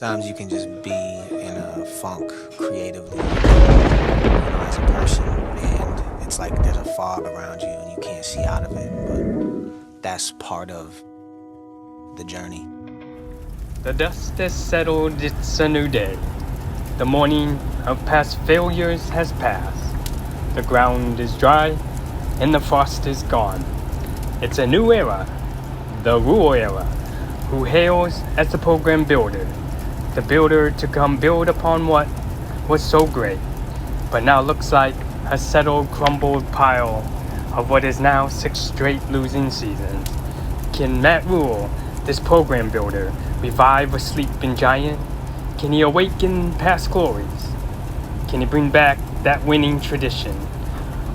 Sometimes you can just be in a funk creatively, as a person, and it's like there's a fog around you and you can't see out of it, but that's part of the journey. The dust has settled, it's a new day. The morning of past failures has passed. The ground is dry, and the frost is gone. It's a new era, the Rule era, who hails as the program builder. The builder to come build upon what was so great, but now looks like a settled, crumbled pile of what is now 6 straight losing seasons. Can Matt Rule, this program builder, revive a sleeping giant? Can he awaken past glories? Can he bring back that winning tradition?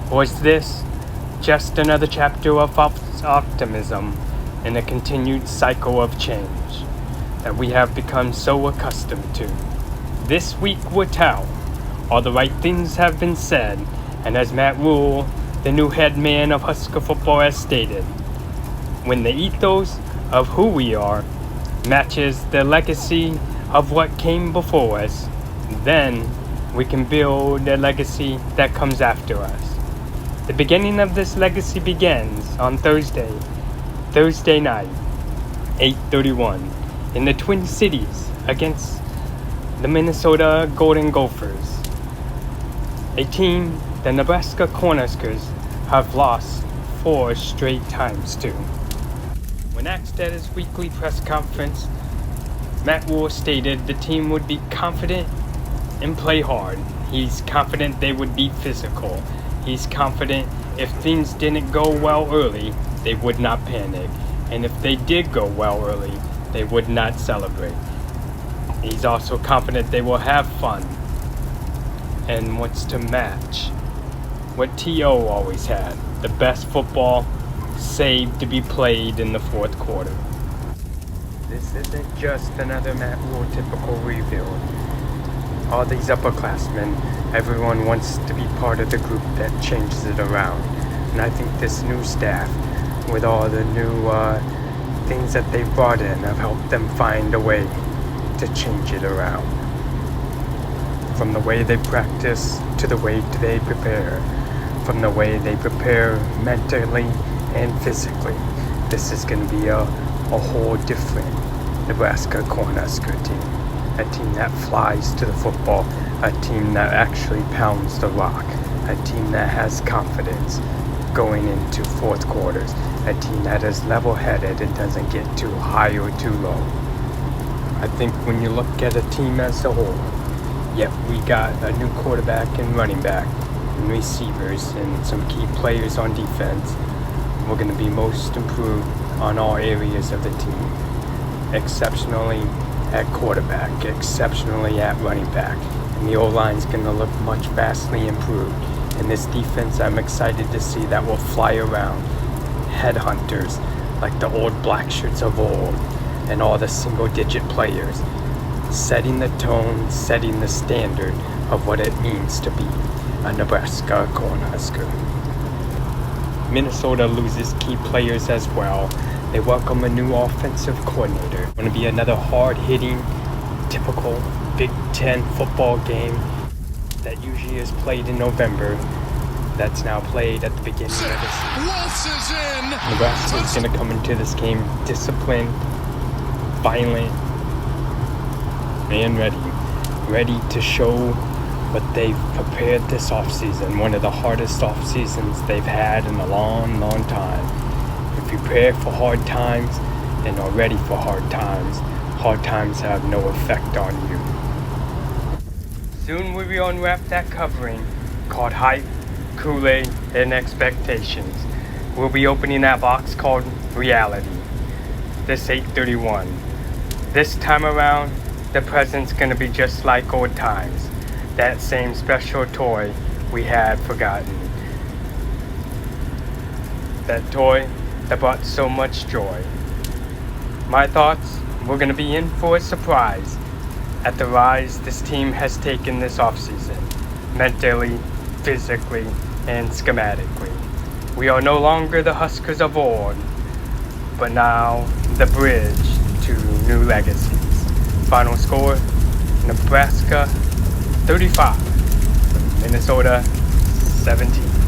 Or is this just another chapter of false optimism in a continued cycle of change that we have become so accustomed to? This week will tell. All the right things have been said, and as Matt Rule, the new head man of Husker football, has stated, when the ethos of who we are matches the legacy of what came before us, then we can build a legacy that comes after us. The beginning of this legacy begins on Thursday night, 8:31, in the Twin Cities against the Minnesota Golden Gophers, a team the Nebraska Cornhuskers have lost 4 straight times to. When asked at his weekly press conference, Matt Rule stated the team would be confident and play hard. He's confident they would be physical. He's confident if things didn't go well early, they would not panic. And if they did go well early, they would not celebrate. He's also confident they will have fun and wants to match what T.O. always had, the best football saved to be played in the fourth quarter. This isn't just another Matt Rule typical rebuild. All these upperclassmen, everyone wants to be part of the group that changes it around. And I think this new staff, with all the new things that they've brought in, have helped them find a way to change it around. From the way they practice to the way they prepare, from the way they prepare mentally and physically. This is going to be a whole different Nebraska Cornhusker team. A team that flies to the football, a team that actually pounds the rock, a team that has confidence going into fourth quarters, a team that is level-headed and doesn't get too high or too low. I think when you look at a team as a whole, yep, we got a new quarterback and running back and receivers and some key players on defense. We're going to be most improved on all areas of the team. Exceptionally at quarterback, exceptionally at running back. And the O-line's going to look much vastly improved. And this defense, I'm excited to see that will fly around. Headhunters, like the old black shirts of old, and all the single-digit players, setting the tone, setting the standard of what it means to be a Nebraska Cornhusker. Minnesota loses key players as well. They welcome a new offensive coordinator. It's going to be another hard-hitting, typical Big Ten football game that usually is played in November. That's now played at the beginning of the season. Nebraska is going to come into this game disciplined, violent, and ready to show what they've prepared this offseason. One of the hardest off seasons they've had in a long, long time. If you prepare for hard times and are ready for hard times have no effect on you. Soon we will unwrap that covering called hype, Kool-Aid, and expectations. We'll be opening that box called reality. This 8:31. This time around, the present's gonna be just like old times. That same special toy we had forgotten. That toy that brought so much joy. My thoughts, we're going to be in for a surprise at the rise this team has taken this offseason, mentally, physically, and schematically. We are no longer the Huskers of old, but now the bridge to new legacies. Final score, Nebraska 35, Minnesota 17.